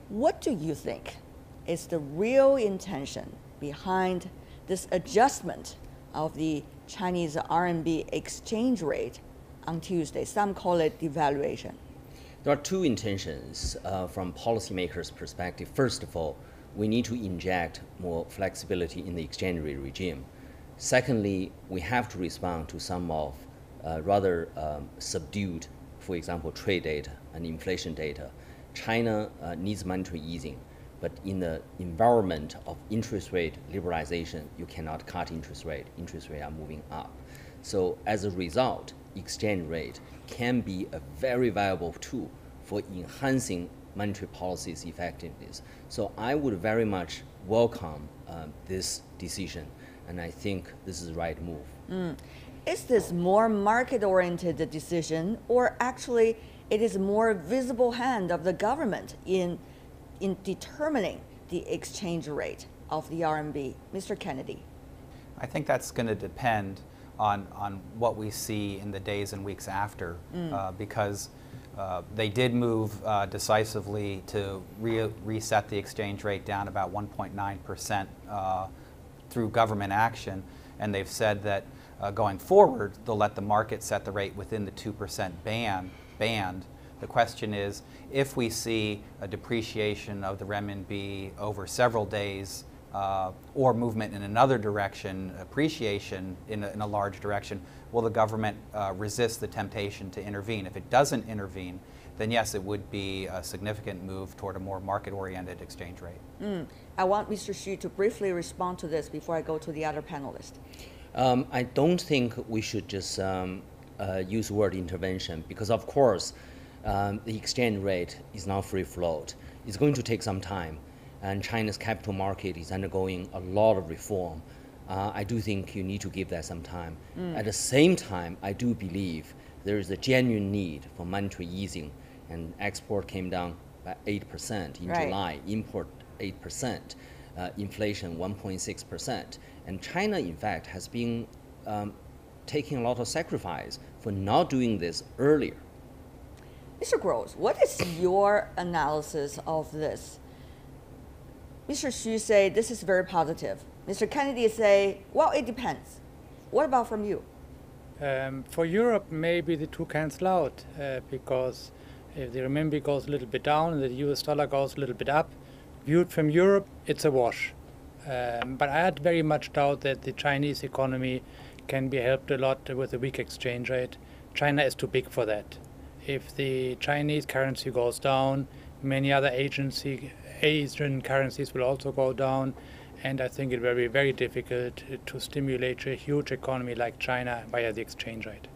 What do you think is the real intention behind this adjustment of the Chinese RMB exchange rate on Tuesday? Some call it devaluation. There are two intentions from policymakers' perspective. First of all, we need to inject more flexibility in the exchange rate regime. Secondly, we have to respond to some of rather subdued, for example, trade data and inflation data. China needs monetary easing, but in the environment of interest rate liberalization, you cannot cut interest rate. Interest rates are moving up. So as a result, exchange rate can be a very viable tool for enhancing monetary policy's effectiveness. So I would very much welcome this decision, and I think this is the right move. Is this more market-oriented decision, or actually it is more visible hand of the government in determining the exchange rate of the RMB? Mr. Kennedy. I think that's going to depend on what we see in the days and weeks after, because they did move decisively to reset the exchange rate down about 1.9% through government action, and they've said that going forward they'll let the market set the rate within the 2% band. The question is, if we see a depreciation of the renminbi over several days, or movement in another direction, appreciation in a large direction, will the government resist the temptation to intervene? If it doesn't intervene, then yes, it would be a significant move toward a more market-oriented exchange rate. I want Mr. Xu to briefly respond to this before I go to the other panelists. I don't think we should just use the word intervention, because of course the exchange rate is not free float. It's going to take some time, and China's capital market is undergoing a lot of reform. I do think you need to give that some time. At the same time, I do believe there is a genuine need for monetary easing, and export came down by 8% in July, import 8%, inflation 1.6%. And China, in fact, has been taking a lot of sacrifice for not doing this earlier. Mr. Gross, what is your analysis of this? Mr. Xu say this is very positive. Mr. Kennedy say, well, it depends. What about from you? For Europe, maybe the two cancel out, because if the renminbi goes a little bit down and the US dollar goes a little bit up, viewed from Europe, it's a wash. But I had very much doubt that the Chinese economy can be helped a lot with a weak exchange rate. China is too big for that. If the Chinese currency goes down, many other Asian currencies will also go down, and I think it will be very difficult to stimulate a huge economy like China via the exchange rate.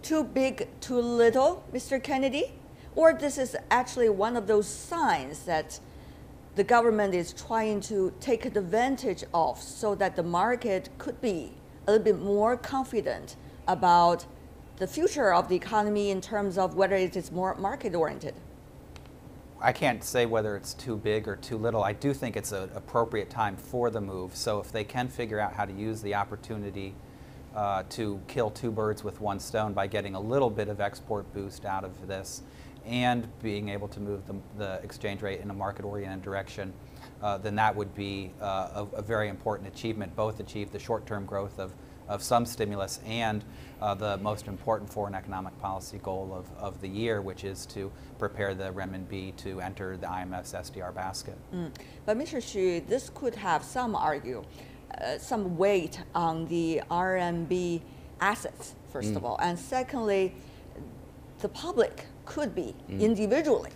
Too big, too little, Mr. Kennedy? Or this is actually one of those signs that the government is trying to take advantage of so that the market could be a little bit more confident about the future of the economy in terms of whether it is more market-oriented? I can't say whether it's too big or too little. I do think it's an appropriate time for the move. So if they can figure out how to use the opportunity to kill two birds with one stone by getting a little bit of export boost out of this and being able to move the exchange rate in a market-oriented direction, then that would be a very important achievement, both achieve the short-term growth of some stimulus and the most important foreign economic policy goal of the year, which is to prepare the renminbi to enter the IMF's SDR basket. But Mr. Xu, this could have some some weight on the RMB assets, first of all, and secondly, the public could be individually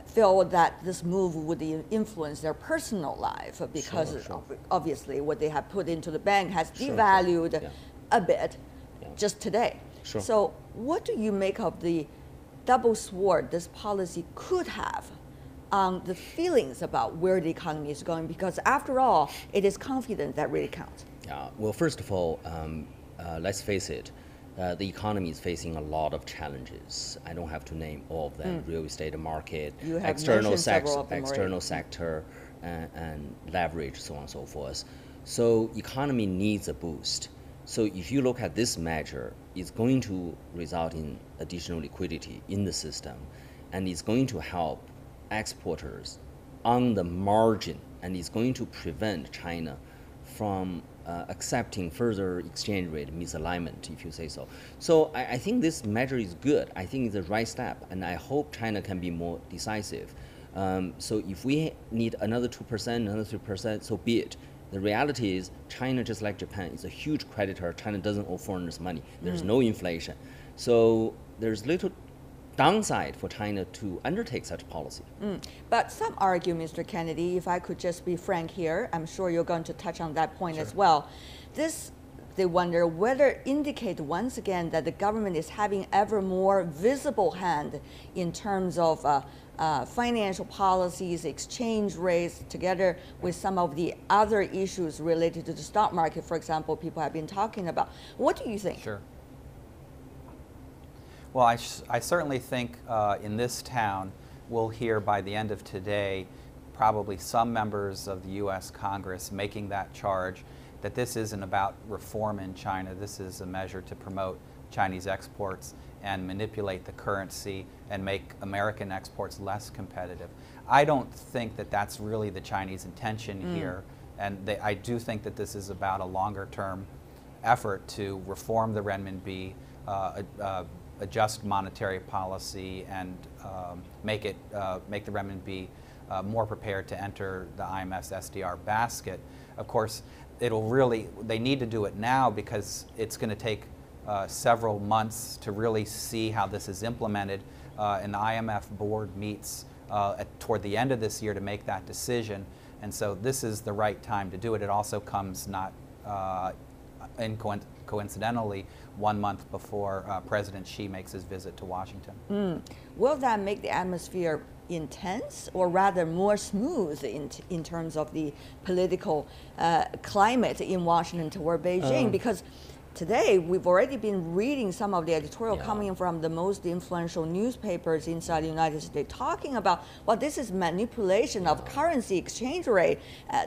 feel that this move would influence their personal life because obviously what they have put into the bank has devalued a bit just today. So what do you make of the double sword this policy could have on the feelings about where the economy is going? Because after all, it is confidence that really counts. Well, first of all, let's face it, the economy is facing a lot of challenges. I don't have to name all of them. Real estate market, external sector, and leverage, so on and so forth. So economy needs a boost. So if you look at this measure, it's going to result in additional liquidity in the system, and it's going to help exporters on the margin, and it's going to prevent China from accepting further exchange rate misalignment, if you say so. So I think this measure is good. I think it's the right step, and I hope China can be more decisive. So if we need another 2%, another 3%, so be it. The reality is China, just like Japan, is a huge creditor. China doesn't owe foreigners money. There's no inflation. So there's little downside for China to undertake such policy. But some argue, Mr. Kennedy, if I could just be frank here, I'm sure you're going to touch on that point as well. They wonder whether indicate once again that the government is having ever more visible hand in terms of financial policies, exchange rates, together with some of the other issues related to the stock market, for example, people have been talking about. What do you think? Sure. Well, I certainly think in this town we'll hear by the end of today probably some members of the U.S. Congress making that charge that this isn't about reform in China. This is a measure to promote Chinese exports and manipulate the currency and make American exports less competitive. I don't think that that's really the Chinese intention here, and I do think that this is about a longer-term effort to reform the renminbi, adjust monetary policy, and make the renminbi more prepared to enter the IMF's SDR basket. Of course, they need to do it now because it's going to take several months to really see how this is implemented, and the IMF board meets toward the end of this year to make that decision, and so this is the right time to do it. It also comes not coincidentally 1 month before President Xi makes his visit to Washington. Will that make the atmosphere intense or rather more smooth in terms of the political climate in Washington toward Beijing? Because today we've already been reading some of the editorial coming from the most influential newspapers inside the United States talking about, well, this is manipulation of currency exchange rate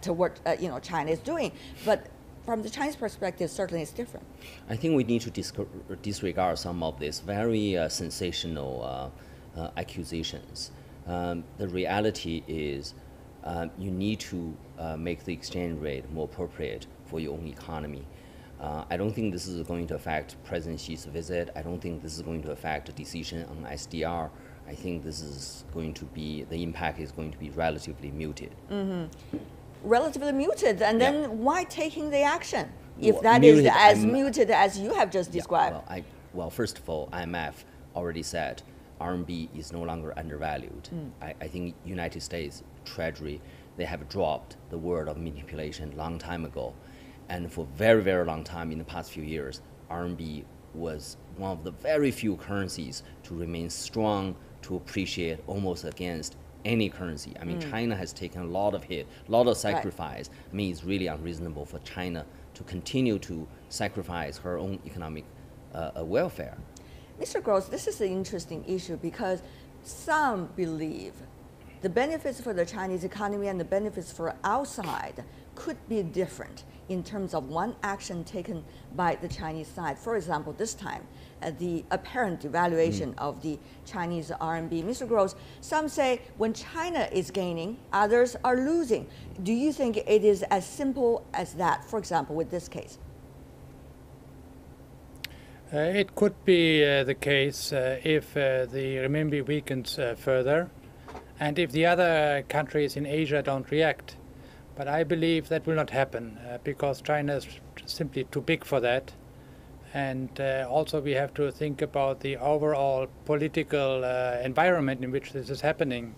to what China is doing. But from the Chinese perspective, certainly it's different. I think we need to disregard some of these very sensational accusations. The reality is you need to make the exchange rate more appropriate for your own economy. I don't think this is going to affect President Xi's visit. I don't think this is going to affect a decision on SDR. I think this is going to be, the impact is going to be relatively muted. Relatively muted, and then why taking the action if that is as muted as you have just described? Well, first of all, IMF already said RMB is no longer undervalued. I think United States Treasury, they have dropped the word of manipulation long time ago. And for very, very long time in the past few years, RMB was one of the very few currencies to remain strong, to appreciate almost against any currency. I mean, China has taken a lot of hit, a lot of sacrifice. I mean, it's really unreasonable for China to continue to sacrifice her own economic welfare. Mr. Gross, this is an interesting issue because some believe the benefits for the Chinese economy and the benefits for outside could be different in terms of one action taken by the Chinese side. For example, this time, the apparent devaluation of the Chinese RMB. Mr. Gross, some say when China is gaining, others are losing. Do you think it is as simple as that, for example, with this case? It could be the case if the renminbi weakens further and if the other countries in Asia don't react. But I believe that will not happen because China is simply too big for that. And also we have to think about the overall political environment in which this is happening.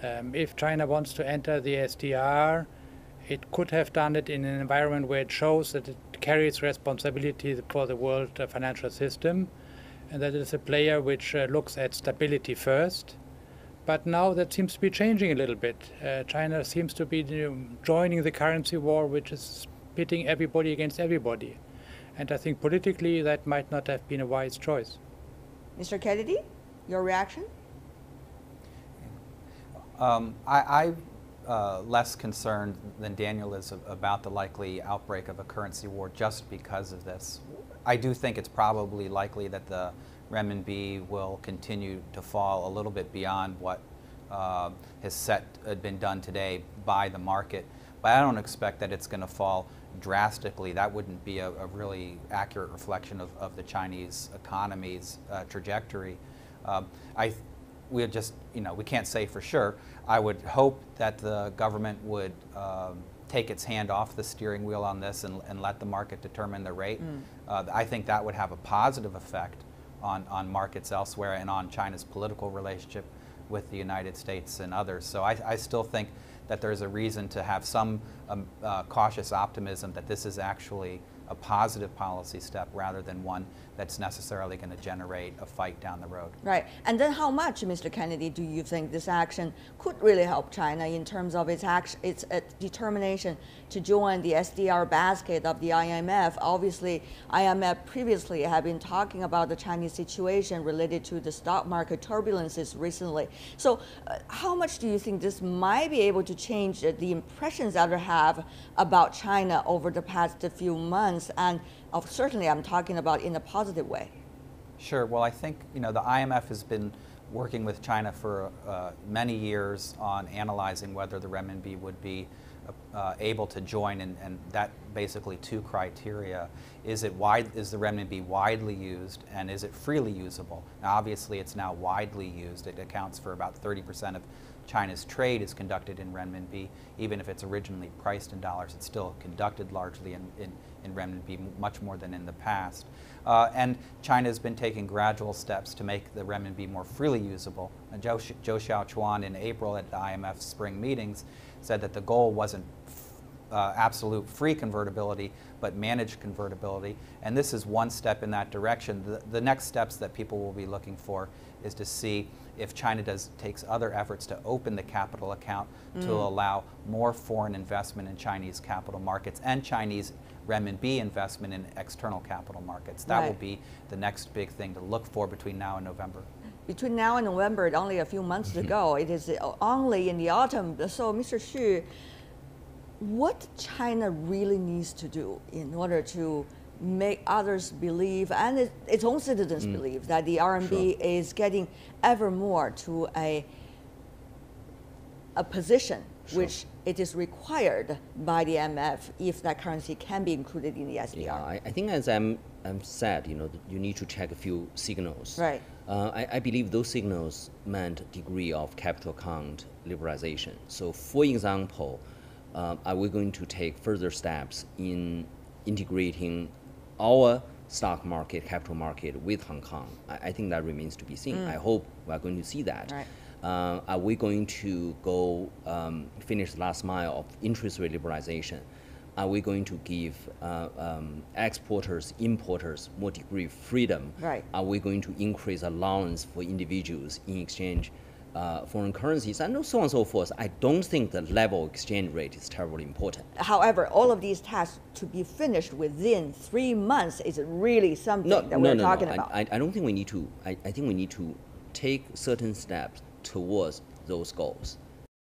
If China wants to enter the SDR, it could have done it in an environment where it shows that it carries responsibility for the world financial system and that it is a player which looks at stability first. But now that seems to be changing a little bit. China seems to be joining the currency war, which is pitting everybody against everybody. And I think politically that might not have been a wise choice. Mr. Kennedy, your reaction? I'm less concerned than Daniel is about the likely outbreak of a currency war just because of this. I do think it's probably likely that the renminbi will continue to fall a little bit beyond what been done today by the market. But I don't expect that it's going to fall drastically. That wouldn't be a really accurate reflection of the Chinese economy's trajectory. We just, we can't say for sure. I would hope that the government would take its hand off the steering wheel on this and let the market determine the rate. I think that would have a positive effect on markets elsewhere and on China's political relationship with the United States and others. So I still think that there's a reason to have some cautious optimism that this is actually a positive policy step rather than one that's necessarily going to generate a fight down the road. Right. And then how much, Mr. Kennedy, do you think this action could really help China in terms of its determination to join the SDR basket of the IMF? Obviously, IMF previously have been talking about the Chinese situation related to the stock market turbulences recently. So how much do you think this might be able to change the impressions that we have about China over the past few months? And certainly I'm talking about in a positive way. Sure. Well, I think the IMF has been working with China for many years on analyzing whether the renminbi would be able to join, and that basically two criteria. Is the renminbi widely used, and is it freely usable? Now, obviously, it's now widely used. It accounts for about 30% of China's trade is conducted in renminbi. Even if it's originally priced in dollars, it's still conducted largely in renminbi, much more than in the past. And China has been taking gradual steps to make the renminbi more freely usable. Zhou Xiaochuan in April at the IMF spring meetings said that the goal wasn't absolute free convertibility, but managed convertibility. And this is one step in that direction. The next steps that people will be looking for is to see if China takes other efforts to open the capital account to allow more foreign investment in Chinese capital markets and Chinese renminbi investment in external capital markets. That will be the next big thing to look for between now and November. Between now and November, it's only a few months to go. It is only in the autumn. So, Mr. Xu, what China really needs to do in order to make others believe, and its own citizens believe, that the RMB is getting ever more to a position which it is required by the IMF if that currency can be included in the SDR? Yeah, I think as I'm said, you need to check a few signals. Right. I believe those signals meant degree of capital account liberalization. So, for example, are we going to take further steps in integrating our stock market, capital market with Hong Kong? I think that remains to be seen. I hope we are going to see that. Right. Are we going to go finish the last mile of interest rate liberalization? Are we going to give exporters, importers more degree of freedom? Right. Are we going to increase allowance for individuals in exchange foreign currencies, and so on and so forth? I don't think the level exchange rate is terribly important. However, all of these tasks to be finished within 3 months is really something that we're talking about. I don't think we need to. I think we need to take certain steps towards those goals.